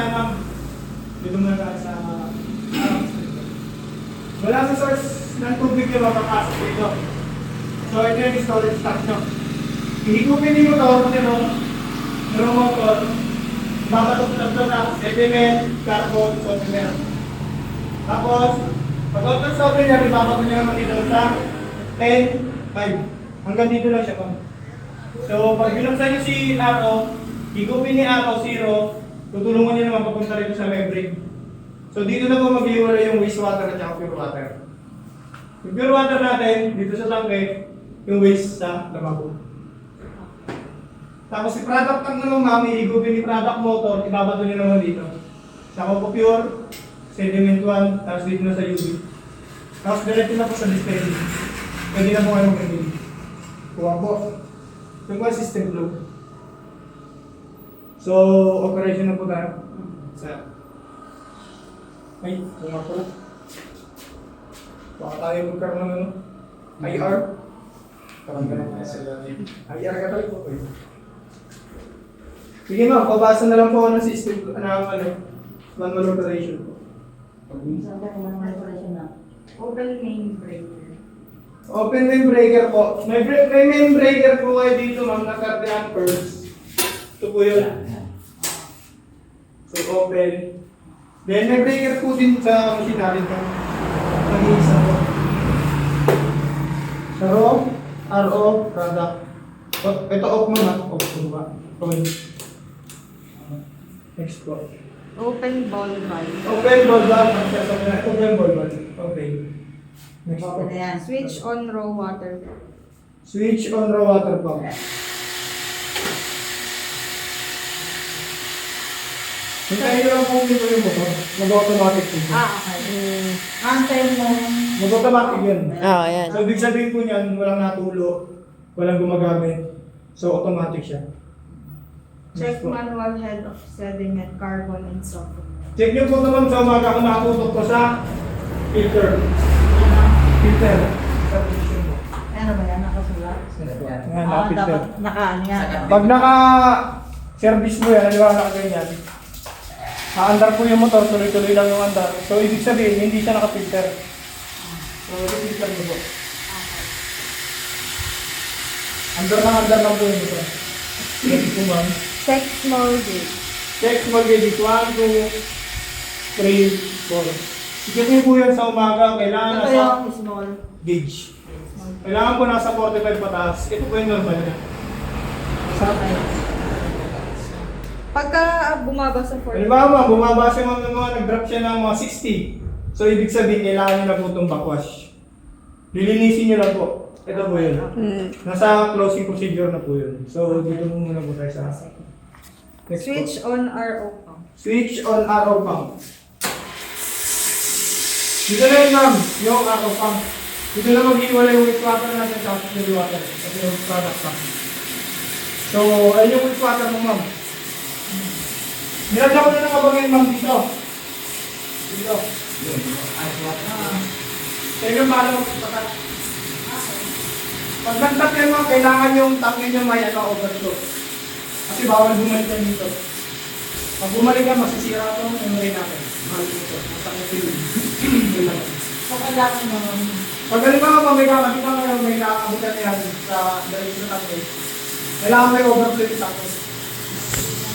tayo ma'am. Dito muna tayo sa wala sa source ng tubig yung mapapasok dito. So ito yung storage tank nyo. Hihigupin yung motor, merong motor, babatok lang ito na element, carbon, polymer. Tapos, pag-out ng sobrang niya, ibabatok niya naman dito sa 10, 5. Hanggang dito lang siya ma'am. So pag binuksan nyo si Arrow, higupin ni Arrow 0, tutulungan niyo naman papunta rito sa membrane. So dito na po mag-iwala yung wastewater at saka pure water. Yung pure water natin, dito sa tangke, yung waste sa lamabo. Tapos si product tank naman ma'am, ihigupin ni product motor, ibabato niyo naman dito. Saka po pure, sediment 1, tapos dito na sa UV. Tapos diretso na po sa dispensing. Pwede na po kayo mag-inig. Kuha po. Ito po ang system flow. So, operation na po tayo. Ay, kuha po. Baka tayo magkaroon ng IR. Parang ganun. IR ka tayo po. Sige ma'am, pabasa na lang po ako ng system manual operation po. Saan ba yung manual operation na? Open main breaker. Open main breaker po. May main breaker po kayo dito ma'am na 30 amperes. Ito po yun. So open. Then may breaker po din sa machine natin po. Nag-iisa po. Sa RO, product. Ito off mo na. Off po ba? Next po. Open ball valve. Open ball valve. Open ball valve. Okay. Next po. Switch on raw water. Switch on raw water pump. Hintayin nyo lang kung dito yung motor. Mag-automatic po siya. Okay. Antay mo. Mag-automatic yun. Ayan. So, ibig sabihin po niyan, walang natulo, walang gumagamit. So, automatic siya. Check manual head of sediment, carbon, and sulfur. Check nyo po naman sa umaga kung nakatutok po sa filter. Filter. Sa position po. Ano ba yan? Nakasulat? Yan, na-filter. Dapat naka-ano yan. Pag naka-service mo yan, naliwala ka ganyan. Naandar po yung motor, tuloy-tuloy lang yung andar. So, ibig sabihin, hindi siya naka-filter. So, filter mo po. Andar lang po yung motor. Check po ma'am. Check small gauge. Check small gauge. 1, 2, 3, 4. Check nyo po yan sa umaga. Kailangan Ito nasa yung small. gauge. Kailangan po nasa 45 pataas. Ito po yung normal niya. Pagka bumaba sa 40. Halimbawa, bumaba siya ng mga nag-drop siya ng mga 60. So, ibig sabihin, kailangan nyo na po itong backwash. Lilinisin nyo lang po. Ito po yun. Nasa closing procedure na po yun. So, dito muna po tayo sa next Switch po. on RO pump. Switch on RO pump. Dito na yun ma'am, yung RO pump. Dito na mag-iwala yung wastewater natin sa water. Kasi yung product pump. So, ayun yung wastewater mo ma'am. Nilagyan ko na ng kabangin ma'am dito. Dito. Kaya yung mahal mo patat. Pag nag-tap yan ma'am, kailangan yung tangin nyo may overflow. Kasi bawal bumalik yan dito. Pag bumalik yan, masisira ito yung rin natin. Mahal dito. Masakit yun. So, kailangan mo. Pag halimbawa may kakakita kayo, may nakakabutan yan sa dahil sa tangin. Kailangan may overflow yung tangin.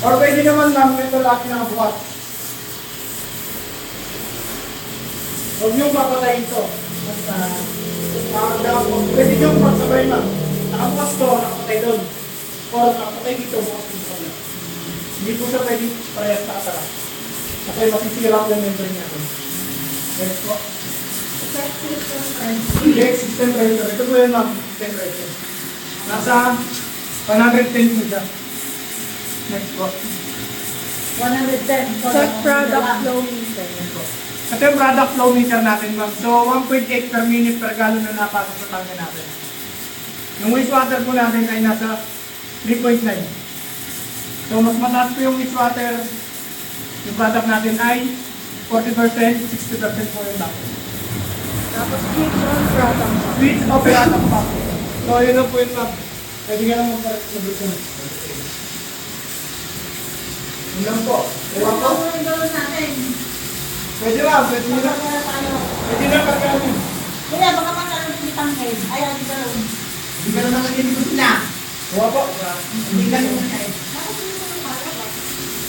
Or pwede naman lang, ito lagi nakabukas. Huwag niyong papatayin ito. Pwede niyong pagsabay lang. Nakabukas ito, nakapatay doon. Or nakapatay dito, bukas dito pala. Hindi po siya pwede parehas nakasara. Kasi masisira po yung membrane niya doon. Next po. Check system pressure. Ito po yun ma'am, system pressure. Nasa 110 po siya. Next po. 110. Check product flow meter. Ito yung product flow meter natin ma'am. So 1.8 per minute per gallon na napasok sa tangke natin. Yung wastewater po natin ay nasa 3.9. So mas mataas po yung wastewater. Yung product natin ay 40%, 60% po yung dapat. Tapos switch on product pump. Switch off product pump. So yun na po yun ma'am. Pwede ka lang magpalit sa buto. Yun lang po. Ewan po. Pwede na, pwede na. Pwede na pagkain. Kuya, baka magkaroon ng tangkay. Ayaw, di ka rin. Hindi ka naman nilibot na. Huwag po. Hindi ka naman na.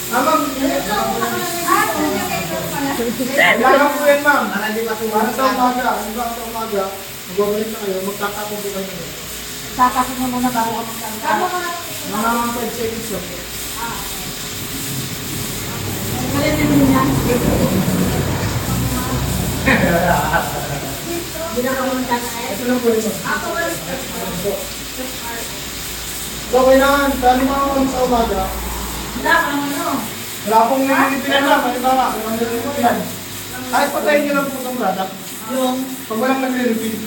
Ma'am, kailangan po yan, ma'am. Para di ba Para sa umaga, magbabalik na kayo, magtatapon po kayo. Kakasok mo muna bago ka magkakaroon. Mga 5 seconds lang. Kaya namin yan. Hindi na ako magkakaroon. Ito lang po ito. Ako ba? So, kailangan, sa limang sa umaga, Wala ka naman ano. wala pong nililipinan na, halimbawa, walang nililipinan. Kahit patayin nyo lang po itong product, Yung, pag walang nagre-refill,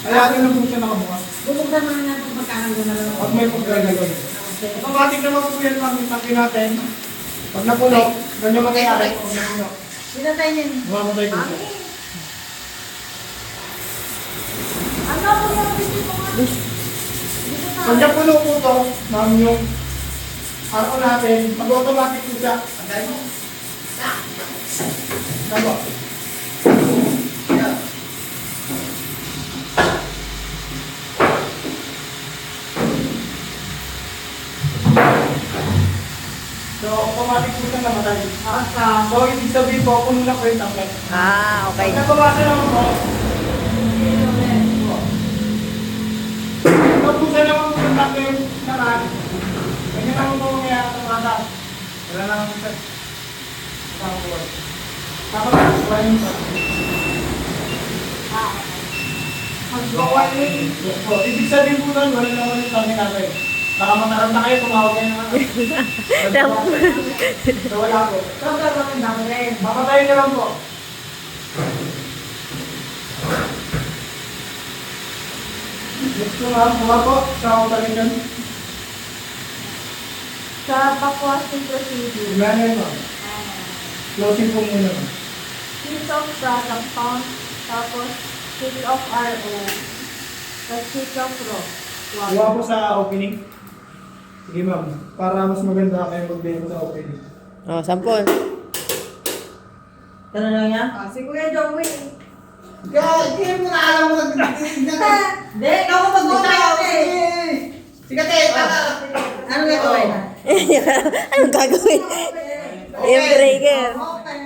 ayatin lang po siya nakabukas. bubuksan mo na natin magkakaroon na lang. At may pagkagagawin. Automatic naman po yan, ma'am, yung tangke natin. Pag napuno, ganyan mangyayari. Pag napuno, Pinatay niya. mamamatay po siya. Ano po yung pwede mo nga? Pag napuno po ito, ma'am, yung ako natin, mag-automatic po siya. Pagkain mo. Tama. So, automatic po siya namatay. So, ibig sabihin po, puno na po yung tangke. Ah, okay. Pag nababasa naman po, nabusan naman po yung tangke yung naman. Ganyan naman po mangyayari sa product. Wala naman po siya. Tapos, kuhain po. So, ibig sabihin po nun, wala naman yung tangke natin. Baka mataram na kayo, tumawag kayo naman. So, wala po. So, gagawin namin. Mamatayin na lang po. Next po ma'am, mga po, sa ako tarin yan. Sa backwashing procedure, Gimana yun ma'am? Closing po muna ma'am. switch off product pump, tapos switch off RO, tapos switch off raw. Kuha po sa opening. Sige ma'am, para mas maganda kayo mag-demo sa opening. Oh, sampol. Ganun lang yan? Si Kuya Joey. Hindi mo na alam mo nagtitignan ka. Hindi, ikaw ko mag-open eh. Sige, te. Ano gagawin? Anong gagawin? Yung breaker. Open.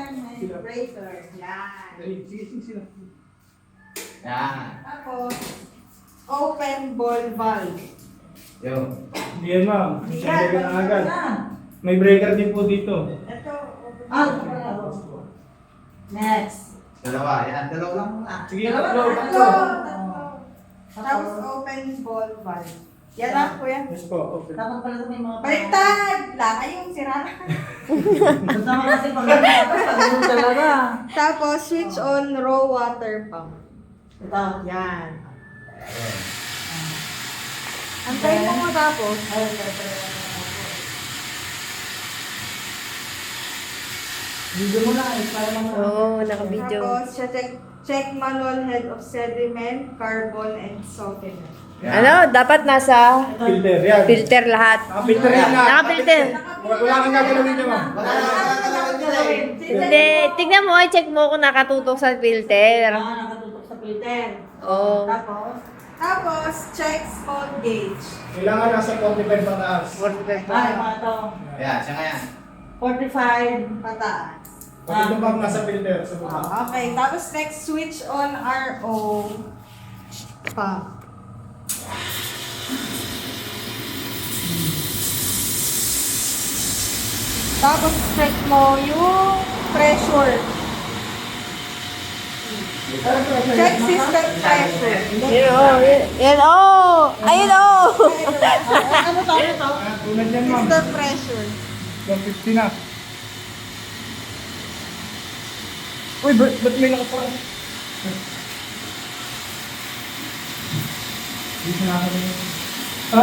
Breaker. Yan. Sige, sila. Yan. Tapos, open ball valve. Yo. Hindi yan ma'am. Hindi Siyempre yan. na agad. May breaker din po dito. Ito, open Ah, valve. next. Dalawa. Yan. Dalawa lang muna. Sige, tatlo, Tatlo, tatlo. tatlo. Tapos open ball valve. Yan lang, Kuya. Yes po, open. Dapat pala may mga... Baliktad! Laka yung sira. Kasama kasi pag pag talaga. Tapos, switch on raw water pump. Ito. Yan. Antayin mo matapos. Video mo na eh, para lang Oo, naka-video. Tapos, check manual head of sediment, carbon, and softener. Ano, dapat nasa Filter, yan. filter lahat. Filter yan na. Naka-filter. Wala kang gagawin niya ma'am. Wala na. Hindi, tignan mo, check mo kung nakatutok sa filter. nakatutok sa filter. Oo. Tapos, check small gauge. Kailangan nasa 45 pataas. 45 Ay, pa. mga ito. Yan. Siya nga yan. 45. Pataas. Pag ito ma'am nasa filter, sa baba. Okay, tapos next, switch on RO pump. Tapos, check mo yung pressure. Check system pressure. Yan o, yan o. Ayun o. Ano to? Ano to? Tulad yan ma'am. System pressure. 150 na. Uy, ba't may nakaparang? Hindi siya nakakabili. Ha?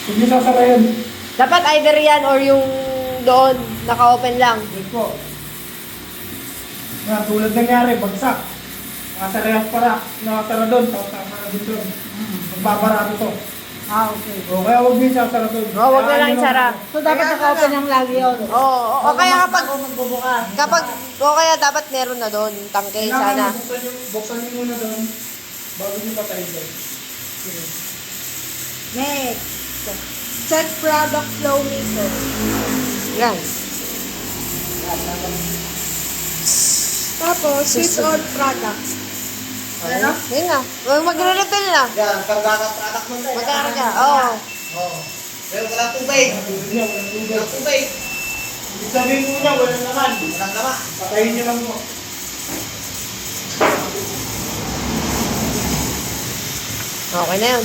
Huwag niyo sasarayan. Dapat either yan or yung doon, naka-open lang. Yes po. Nga, tulad nangyari, bagsak. Nakasarayang para, nakasara doon, tapos nakasara din doon. Magbabara ito. Okay. O, kaya huwag niyo sasara to. Oh, wag na lang isara. So, dapat naka-open lang lagi yun. Oo, o kaya Ako magbubukas. o kaya dapat meron na doon, tangke sana. Buksan niyo muna doon. Bago niyo patayin doon. Next. Check product flow meter. Yan. Tapos, switch on product. Ano? Yun na. Magre-refill na. Yan, karga ka product mo tayo. Magkarga. Oo. Oo. Pero wala tubig. Walang tubig. Wala tubig. Ibig sabihin muna, walang naman. Walang lama. Patayin niyo lang mo. Okay na yun.